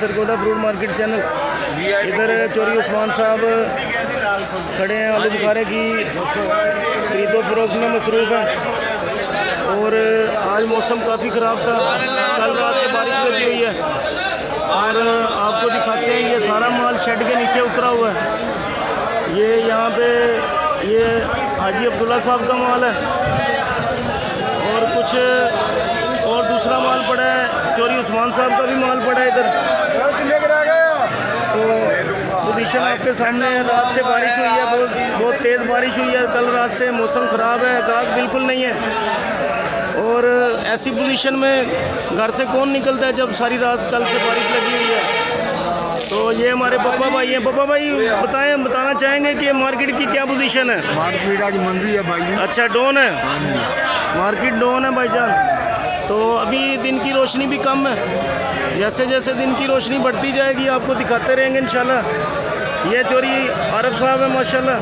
Sargodha fruit market channel. इधर चोरी उस्मान साहब खड़े हैं, आलू बुखारे की खरीदो फरोख्त में मसरूफ़ हैं। और आज मौसम काफ़ी ख़राब था, कल रात से बारिश लगी हुई है। और आपको दिखाते हैं ये सारा माल शेड के नीचे उतरा हुआ है। ये यहाँ पे ये हाजी अब्दुल्ला साहब का माल है और कुछ और दूसरा माल पड़ा है, चोरी उस्मान साहब का भी माल पड़ा है इधर। तो पोजीशन आपके सामने है। रात से बारिश हुई है, बहुत तेज़ बारिश हुई है कल रात से। मौसम ख़राब है, गाहक बिल्कुल नहीं है। और ऐसी पोजीशन में घर से कौन निकलता है जब सारी रात कल से बारिश लगी हुई है। तो ये हमारे पप्पा भाई हैं। पप्पा भाई बताना चाहेंगे कि मार्केट की क्या पोजीशन है? मार्केट आज मंदी है भाई। अच्छा, डाउन है मार्केट, डाउन है भाईजान। तो अभी दिन की रोशनी भी कम है, जैसे जैसे दिन की रोशनी बढ़ती जाएगी आपको दिखाते रहेंगे इंशाल्लाह। ये चोरी आरफ साहब है माशाल्लाह।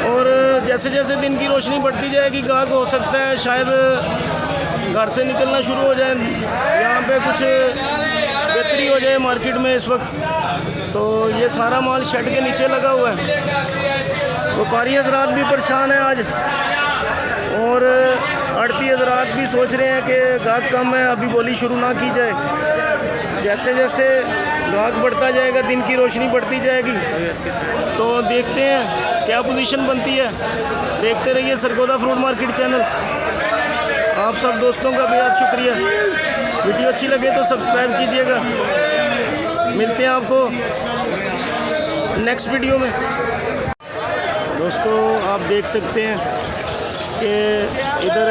और जैसे जैसे दिन की रोशनी बढ़ती जाएगी गाहक हो सकता है शायद घर से निकलना शुरू हो जाए, यहाँ पे कुछ बेहतरी हो जाए मार्केट में इस वक्त। तो ये सारा माल शेड के नीचे लगा हुआ है। व्यापारी हजरात भी परेशान है आज, और आड़ती हजरात भी सोच रहे हैं कि गाहक कम है, अभी बोली शुरू ना की जाए। जैसे जैसे गाहक बढ़ता जाएगा, दिन की रोशनी बढ़ती जाएगी, तो देखते हैं क्या पोजीशन बनती है। देखते रहिए सरगोदा फ्रूट मार्केट चैनल। आप सब दोस्तों का बेहद शुक्रिया। वीडियो अच्छी लगे तो सब्सक्राइब कीजिएगा। मिलते हैं आपको नेक्स्ट वीडियो में। दोस्तों आप देख सकते हैं कि इधर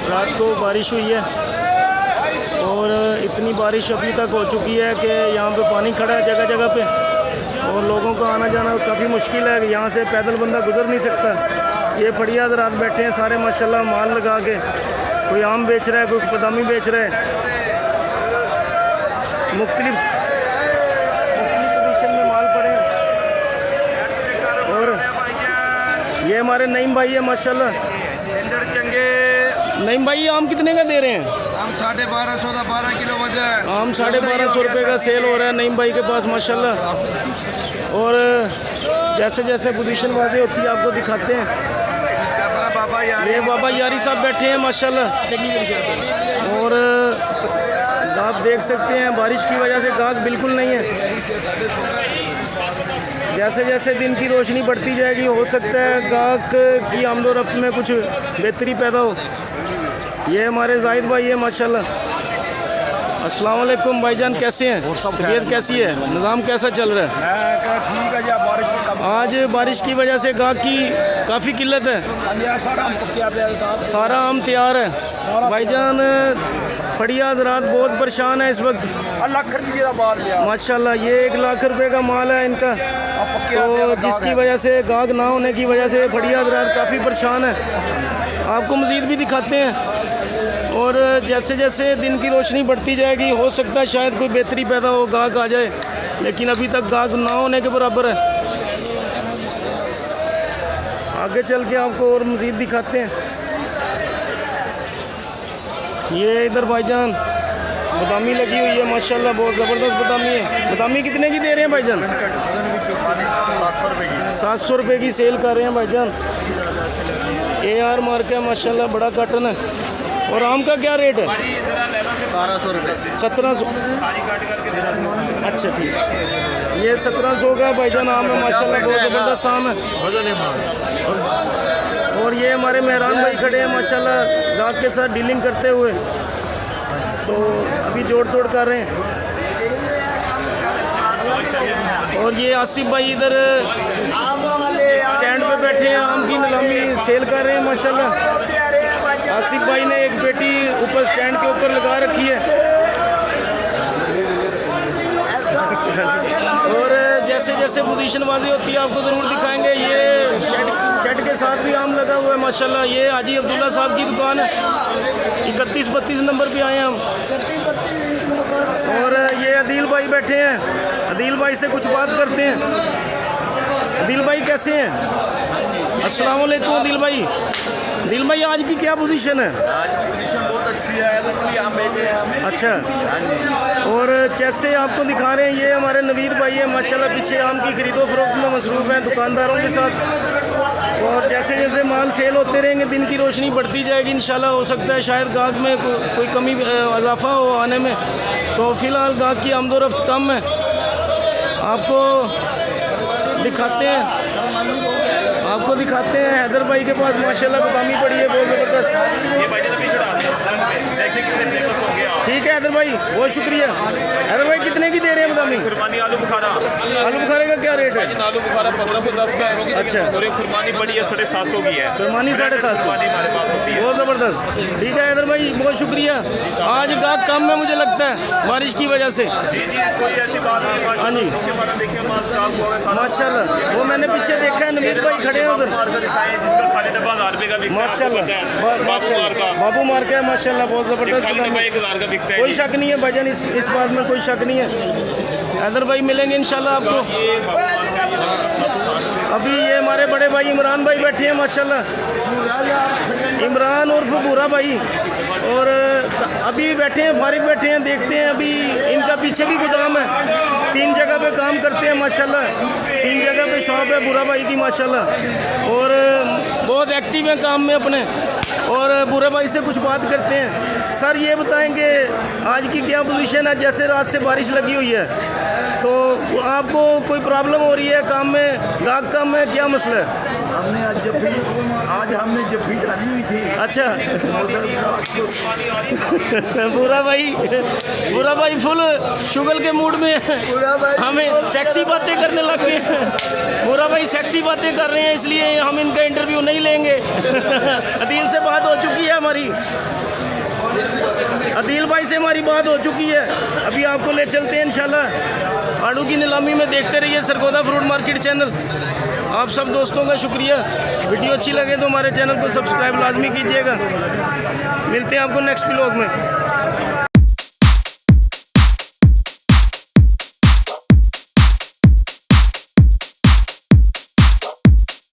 रात को बारिश हुई है और इतनी बारिश अभी तक हो चुकी है कि यहाँ पे पानी खड़ा है जगह जगह पे, और लोगों को आना जाना काफ़ी मुश्किल है। यहाँ से पैदल बंदा गुजर नहीं सकता। ये फड़िया हज़रात बैठे हैं सारे माशाल्लाह माल लगा के। कोई आम बेच रहा है, कोई बादामी बेच रहा है। मुख्तलिफ पोजीशन में माल पड़े हैं। और ये हमारे नईम भाई है माशाल्लाह। नईम भाई आम कितने का दे रहे हैं? आम 12.5 किलो वजन। आम 12.5 रुपये का सेल हो रहा है नईम भाई के पास माशाल्लाह। और जैसे जैसे पोजीशन वादे होती है आपको दिखाते हैं। ये बाबा यारी साहब बैठे हैं माशाल्लाह। और आप देख सकते हैं बारिश की वजह से गाहक बिल्कुल नहीं है। जैसे जैसे दिन की रोशनी बढ़ती जाएगी हो सकता है गाहक की आमदोरफ्त में कुछ बेहतरी पैदा हो। ये हमारे जाहिद भाई है माशाल्लाह। अस्सलाम वालेकुम भाईजान, कैसे हैं? तबीयत कैसी है? निज़ाम कैसा चल रहा है? ठीक है जी। आज बारिश की वजह से गाहक की काफ़ी किल्लत है। सारा आम तैयार है भाईजान। फड़िया हज़रात बहुत परेशान है इस वक्त। माशाल्लाह ये 1 लाख रुपए का माल है इनका। तो जिसकी वजह से गाहक ना होने की वजह से फड़िया हज़रात काफ़ी परेशान है। आपको मज़ीद भी दिखाते हैं। और जैसे जैसे दिन की रोशनी बढ़ती जाएगी हो सकता है शायद कोई बेहतरी पैदा हो, गाहक आ जाए, लेकिन अभी तक गाहक ना होने के बराबर है। आगे चल के आपको और मज़ीद दिखाते हैं। ये इधर भाईजान बादामी लगी हुई है माशाल्लाह, बहुत ज़बरदस्त बादामी है। बादामी कितने की दे रहे हैं भाईजान? 700 रुपये की। 700 रुपये की सेल कर रहे हैं भाईजान। AR मार्क है माशाल्लाह, बड़ा काटन है। और आम का क्या रेट है? 1700 रुपये। 1700। अच्छा ठीक है, ये 1700 का भाईजान आम है माशाल्लाह, बहुत ज़बरदस्त आम है। और ये हमारे मेहरान भाई खड़े हैं माशाल्लाह गाहक के साथ डीलिंग करते हुए। तो अभी जोड़ तोड़ कर रहे हैं। और ये आसिफ भाई इधर स्टैंड पे बैठे हैं, आम की नीलामी सेल कर रहे हैं माशाल्लाह। आसिफ भाई ने एक पेटी ऊपर स्टैंड के ऊपर लगा रखी है। और जैसे जैसे पोजीशन वादी होती है आपको ज़रूर दिखाएंगे। ये शेड के साथ भी आम लगा हुआ है माशाल्लाह। ये हाजी अब्दुल्ला साहब की दुकान है, 31-32 नंबर पे आए हैं हम। और ये अदील भाई बैठे हैं, अदील भाई से कुछ बात करते हैं। अदील भाई कैसे हैं? अस्सलाम वालेकुम अदील भाई। दिल भाई आज की क्या पोजीशन है? आज की पोजीशन बहुत देसी है, बिल्कुल आम बेचे हैं हम। अच्छा, हाँ जी। और जैसे आपको दिखा रहे हैं, ये हमारे नवीद भाई है माशाल्लाह, पीछे आम की खरीदो फरोख्त में मसरूफ़ हैं दुकानदारों के साथ। और जैसे जैसे माल सेल होते रहेंगे, दिन की रोशनी बढ़ती जाएगी इंशाल्लाह। हो सकता है शायद गाहक में कोई कमी इजाफा हो आने में, तो फ़िलहाल गाहक की आमदोरफ्त कम है। आपको दिखाते हैं हैदर भाई के पास माशाल्लाह बादामी पड़ी है, बहुत ज़बरदस्त। ठीक है हैदर भाई, बहुत शुक्रिया। हैदर भाई कितने की दे रहे हैं बादामी? कुर्बानी आलू बुखारा का क्या रेट है? आलू बुखारा 1510 का है। अच्छा, और एक कुर्बानी पड़ी है 750 की है। कुर्बानी 750 कुर्बानी हमारे पास होती है। बहुत ज़बरदस्त। ठीक है हैदर भाई, बहुत शुक्रिया। आज गाहक कम है मुझे लगता है बारिश की वजह से। जी जी, कोई ऐसी बात नहीं। हाँ जी, माशाल्लाह। वो मैंने पीछे देखा है, नवीद भाई खड़े हैं उधर। जिसका खाली डब्बा 1000 रुपये का बिकता है। माशाल्लाह, बाबू मार्का है माशाल्लाह, बहुत ज़बरदस्त। खाली डब्बा 1000 का बिकता है। कोई शक नहीं है भाईजान, इस बात में कोई शक नहीं है। हैदर भाई मिलेंगे इंशाल्लाह आपको। अभी ये हमारे बड़े भाई इमरान भाई बैठे हैं माशाल्लाह, इमरान उर्फ बूरा भाई। और अभी बैठे हैं, फारिग बैठे हैं, देखते हैं। अभी इनका पीछे भी गोदाम है, 3 जगह पे काम करते हैं माशाल्लाह, 3 जगह पे शॉप है बूरा भाई की माशाल्लाह। और बहुत एक्टिव हैं काम में अपने। और बूरा भाई से कुछ बात करते हैं। सर ये बताएंगे आज की क्या पोजीशन है? जैसे रात से बारिश लगी हुई है, तो आपको कोई प्रॉब्लम हो रही है काम में? गाहक कम है, क्या मसला है? हमने आज जफ्फी डाली हुई थी। अच्छा बूरा भाई फुल शुगर के मूड में है, हमें सेक्सी बातें करने लग गए हैं। बूरा भाई सेक्सी बातें कर रहे हैं, इसलिए हम इनका इंटरव्यू नहीं लेंगे। अदील से बात हो चुकी है हमारी, अदील भाई से हमारी बात हो चुकी है। अभी आपको ले चलते हैं इंशाल्लाह। आड़ू की नीलामी में देखते रहिए सरगोदा फ्रूट मार्केट चैनल। आप सब दोस्तों का शुक्रिया। वीडियो अच्छी लगे तो हमारे चैनल को सब्सक्राइब लाजमी कीजिएगा। मिलते हैं आपको नेक्स्ट व्लॉग में।